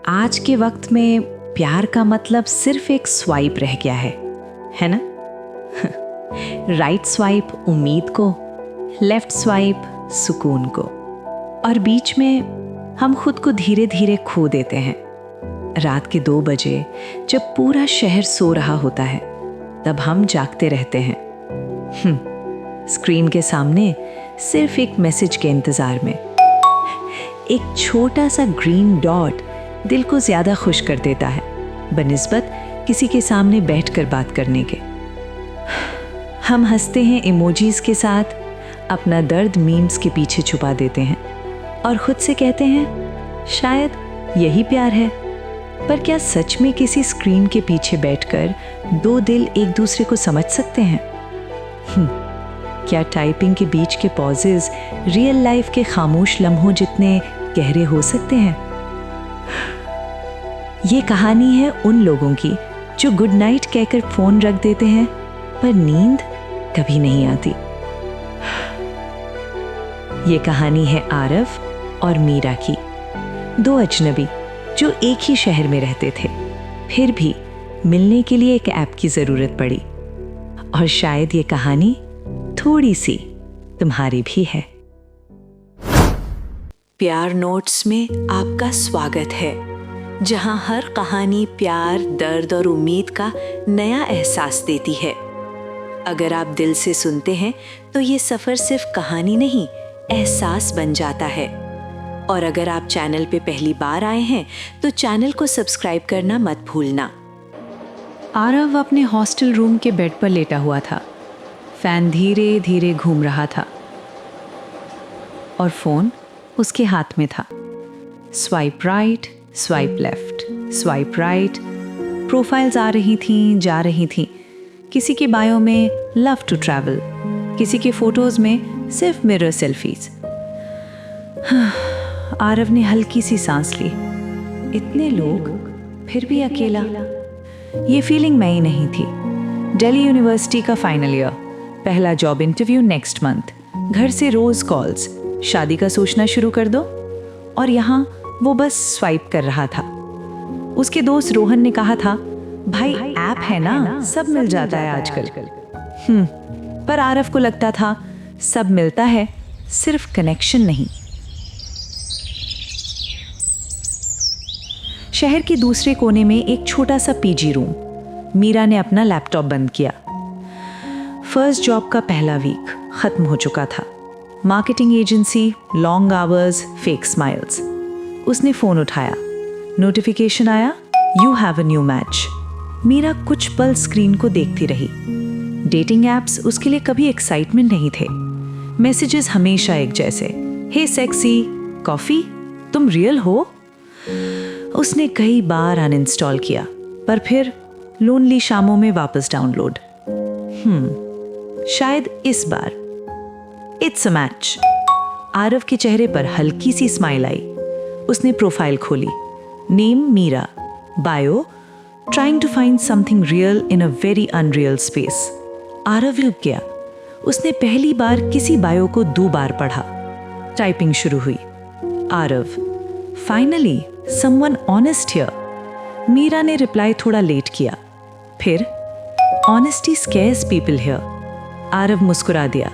आज के वक्त में प्यार का मतलब सिर्फ एक स्वाइप रह गया है ना? राइट स्वाइप उम्मीद को, लेफ्ट स्वाइप सुकून को, और बीच में हम खुद को धीरे धीरे खो देते हैं। रात के 2 बजे जब पूरा शहर सो रहा होता है, तब हम जागते रहते हैं, स्क्रीन के सामने सिर्फ एक मैसेज के इंतजार में। एक छोटा सा ग्रीन डॉट दिल को ज्यादा खुश कर देता है बनिस्बत किसी के सामने बैठकर बात करने के। हम हंसते हैं इमोजीज के साथ, अपना दर्द मीम्स के पीछे छुपा देते हैं और खुद से कहते हैं शायद यही प्यार है। पर क्या सच में किसी स्क्रीन के पीछे बैठकर 2 दिल एक दूसरे को समझ सकते हैं? क्या टाइपिंग के बीच के पॉजेज रियल लाइफ के खामोश लम्हों जितने गहरे हो सकते हैं? ये कहानी है उन लोगों की जो गुड नाइट कहकर फोन रख देते हैं, पर नींद कभी नहीं आती। ये कहानी है आरव और मीरा की, 2 अजनबी जो एक ही शहर में रहते थे, फिर भी मिलने के लिए एक ऐप की जरूरत पड़ी। और शायद ये कहानी थोड़ी सी तुम्हारी भी है। प्यार नोट्स में आपका स्वागत है, जहां हर कहानी प्यार, दर्द और उम्मीद का नया एहसास देती है। अगर आप दिल से सुनते हैं तो ये सफर सिर्फ कहानी नहीं, एहसास बन जाता है। और अगर आप चैनल पे पहली बार आए हैं तो चैनल को सब्सक्राइब करना मत भूलना। आरव अपने हॉस्टल रूम के बेड पर लेटा हुआ था। फैन धीरे धीरे घूम रहा था और फोन उसके हाथ में था। Swipe right, swipe left, swipe right. Profiles आ रही थीं, जा रही थीं। किसी के बायो में लव टू ट्रैवल, किसी के फोटोज में सिर्फ मिरर सेल्फीज। आरव ने हल्की सी सांस ली। इतने लोग, फिर भी अकेला। ये फीलिंग मैं ही नहीं थी। दिल्ली यूनिवर्सिटी का फाइनल ईयर, पहला जॉब इंटरव्यू नेक्स्ट मंथ, घर से रोज कॉल्स, शादी का सोचना शुरू कर दो। और यहाँ वो बस स्वाइप कर रहा था। उसके दोस्त रोहन ने कहा था, भाई ऐप है ना, सब मिल जाता है आजकल। पर आरव को लगता था सब मिलता है, सिर्फ कनेक्शन नहीं। शहर के दूसरे कोने में एक छोटा सा पीजी रूम। मीरा ने अपना लैपटॉप बंद किया। फर्स्ट जॉब का पहला वीक खत्म हो चुका था। Marketing agency, long hours, fake smiles. उसने फोन उठाया। नोटिफिकेशन आया, you have a new match. Meera कुछ पल स्क्रीन को देखती रही। डेटिंग एप्स उसके लिए कभी एक्साइटमेंट नहीं थे। मैसेजेस हमेशा एक जैसे, हे सेक्सी, कॉफी, तुम रियल हो। उसने कई बार अनइंस्टॉल किया, पर फिर लोनली शामों में वापस डाउनलोड। शायद इस बार इट्स अ मैच। आरव के चेहरे पर हल्की सी स्माइल आई। उसने प्रोफाइल खोली। Name Meera, bio trying to find something real in a very unreal space. Aarav रुक गया। उसने पहली बार किसी बायो को 2 बार पढ़ा। टाइपिंग शुरू हुई। Aarav, finally someone honest here. Meera ने रिप्लाई थोड़ा लेट किया। फिर, honesty scares people here. Aarav मुस्कुरा दिया।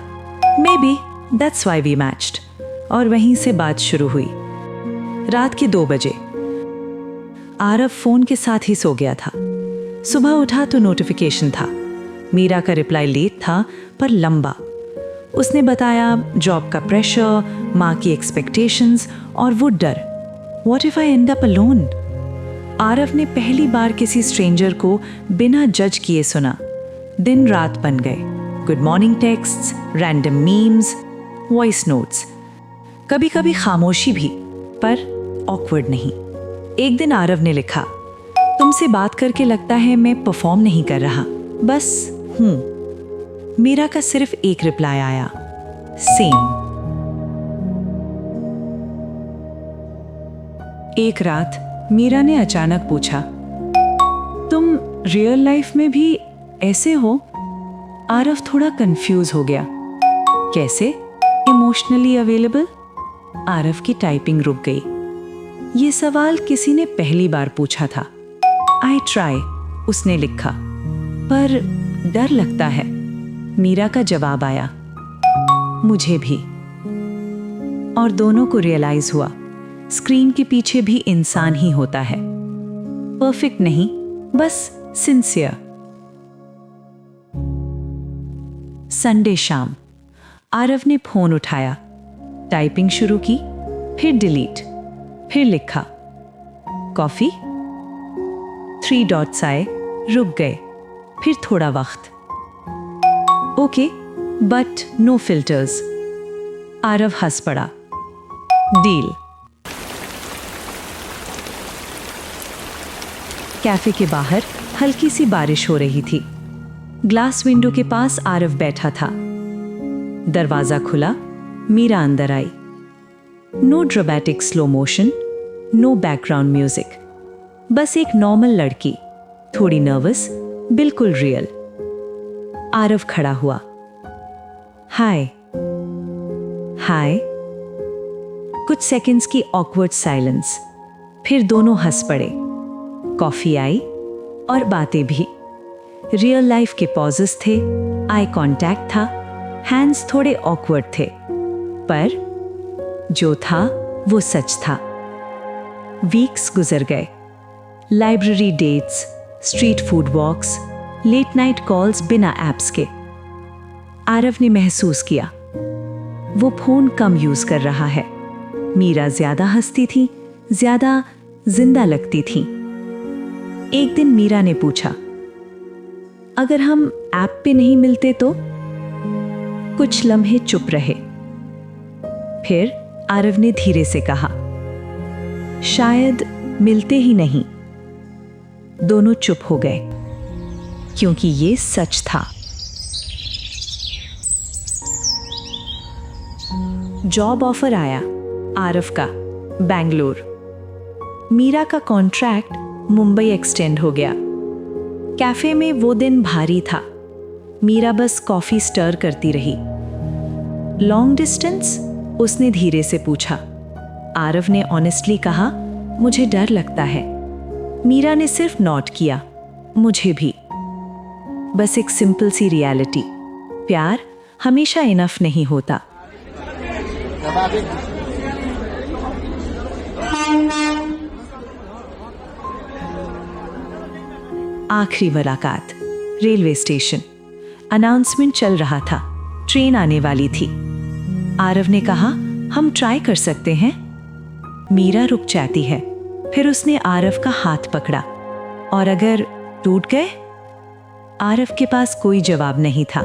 Maybe that's why we matched. और वहीं से बात शुरू हुई। रात के 2 बजे आरव फोन के साथ ही सो गया था। सुबह उठा तो नोटिफिकेशन था। मीरा का रिप्लाई लेट था, पर लंबा। उसने बताया जॉब का प्रेशर, माँ की एक्सपेक्टेशंस और वो डर, what if I and up alone. Aarav ने पहली बार किसी स्ट्रेंजर को बिना जज किए सुना। दिन रात बन गए। Good morning texts, random memes, voice notes, कभी कभी खामोशी भी, पर ऑकवर्ड नहीं। एक दिन आरव ने लिखा, तुमसे बात करके लगता है मैं परफॉर्म नहीं कर रहा, बस हूं। मीरा का सिर्फ एक रिप्लाई आया, सेम। एक रात मीरा ने अचानक पूछा, तुम रियल लाइफ में भी ऐसे हो? आरव थोड़ा कंफ्यूज हो गया। कैसे? Emotionally available? आरव की टाइपिंग रुक गई। ये सवाल किसी ने पहली बार पूछा था। आई ट्राई, उसने लिखा, पर डर लगता है। मीरा का जवाब आया, मुझे भी। और दोनों को रियलाइज हुआ, स्क्रीन के पीछे भी इंसान ही होता है, परफेक्ट नहीं, बस सिंसियर। संडे शाम, आरव ने फोन उठाया, टाइपिंग शुरू की, फिर डिलीट, फिर लिखा, कॉफी। 3 डॉट्स आए, रुक गए, फिर थोड़ा वक्त। Okay, but no filters. Aarav हंस पड़ा, डील। कैफे के बाहर हल्की सी बारिश हो रही थी। ग्लास विंडो के पास आरव बैठा था। दरवाजा खुला, मीरा अंदर आई। No dramatic slow motion, no background music, बस एक नॉर्मल लड़की, थोड़ी नर्वस, बिल्कुल रियल। आरव खड़ा हुआ, हाय। हाय। कुछ सेकंड्स की ऑकवर्ड साइलेंस, फिर दोनों हंस पड़े। कॉफी आई और बातें भी। रियल लाइफ के पॉजेस थे, आई कांटेक्ट था, हैंड्स थोड़े ऑकवर्ड थे, पर जो था वो सच था। वीक्स गुजर गए। Library dates, street food walks, late night calls बिना ऐप्स के। आरव ने महसूस किया वो फोन कम यूज कर रहा है। मीरा ज्यादा हंसती थी, ज्यादा जिंदा लगती थी। एक दिन मीरा ने पूछा, अगर हम ऐप पे नहीं मिलते तो? कुछ लम्हे चुप रहे। फिर आरव ने धीरे से कहा, शायद मिलते ही नहीं। दोनों चुप हो गए, क्योंकि ये सच था। जॉब ऑफर आया, आरव का, बेंगलोर। मीरा का कॉन्ट्रैक्ट मुंबई एक्सटेंड हो गया। कैफे में वो दिन भारी था। मीरा बस कॉफी स्टर करती रही। Long distance? उसने धीरे से पूछा। आरव ने ऑनेस्टली कहा, मुझे डर लगता है। मीरा ने सिर्फ नॉट किया, मुझे भी। बस एक सिंपल सी रियलिटी, प्यार हमेशा इनफ नहीं होता। आखिरी मुलाकात, रेलवे स्टेशन। अनाउंसमेंट चल रहा था, ट्रेन आने वाली थी। आरव ने कहा, हम ट्राई कर सकते हैं। मीरा रुक जाती है, फिर उसने आरव का हाथ पकड़ा। और अगर टूट गए? आरव के पास कोई जवाब नहीं था।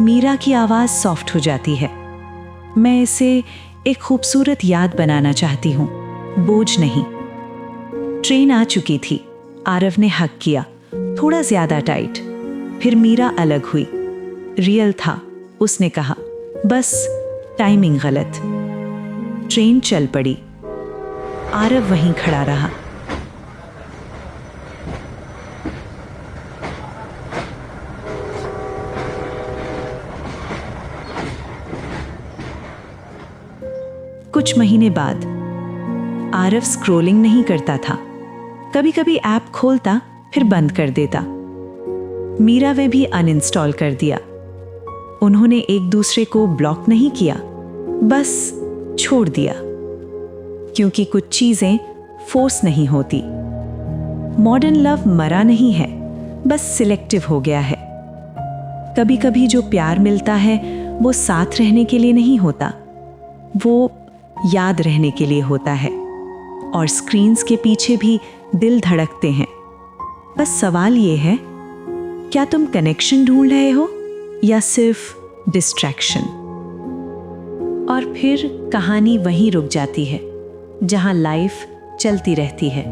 मीरा की आवाज सॉफ्ट हो जाती है, मैं इसे एक खूबसूरत याद बनाना चाहती हूँ, बोझ नहीं। ट्रेन आ चुकी थी। आरव ने हक किया, थोड़ा ज्यादा टाइट। फिर मीरा अलग हुई। रियल था, उसने कहा, बस टाइमिंग गलत। ट्रेन चल पड़ी। आरव वहीं खड़ा रहा। कुछ महीने बाद आरव स्क्रॉलिंग नहीं करता था। कभी कभी ऐप खोलता, फिर बंद कर देता। मीरा वे भी अनइंस्टॉल कर दिया। उन्होंने एक दूसरे को ब्लॉक नहीं किया, बस छोड़ दिया, क्योंकि कुछ चीजें फोर्स नहीं होती। मॉडर्न लव मरा नहीं है, बस सिलेक्टिव हो गया है। कभी कभी जो प्यार मिलता है वो साथ रहने के लिए नहीं होता, वो याद रहने के लिए होता है। और स्क्रीन्स के पीछे भी दिल धड़कते हैं। बस सवाल ये है, क्या तुम कनेक्शन ढूंढ रहे हो या सिर्फ डिस्ट्रैक्शन? और फिर कहानी वहीं रुक जाती है जहां लाइफ चलती रहती है।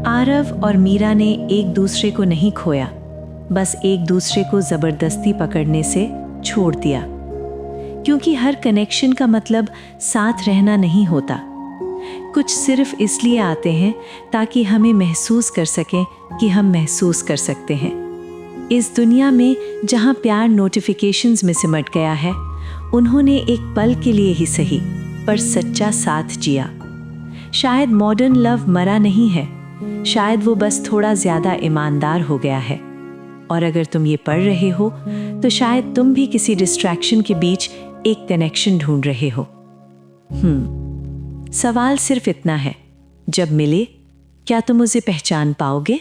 आरव और मीरा ने एक दूसरे को नहीं खोया, बस एक दूसरे को जबरदस्ती पकड़ने से छोड़ दिया। क्योंकि हर कनेक्शन का मतलब साथ रहना नहीं होता। कुछ सिर्फ इसलिए आते हैं ताकि हमें महसूस कर सकें कि हम महसूस कर सकते हैं। इस दुनिया में जहां प्यार नोटिफिकेशंस में सिमट गया है, उन्होंने एक पल के लिए ही सही पर सच्चा साथ जिया। शायद मॉडर्न लव मरा नहीं है, शायद वो बस थोड़ा ज्यादा ईमानदार हो गया है। और अगर तुम ये पढ़ रहे हो तो शायद तुम भी किसी डिस्ट्रैक्शन के बीच एक कनेक्शन ढूंढ रहे हो। सवाल सिर्फ इतना है, जब मिले क्या तुम उसे पहचान पाओगे?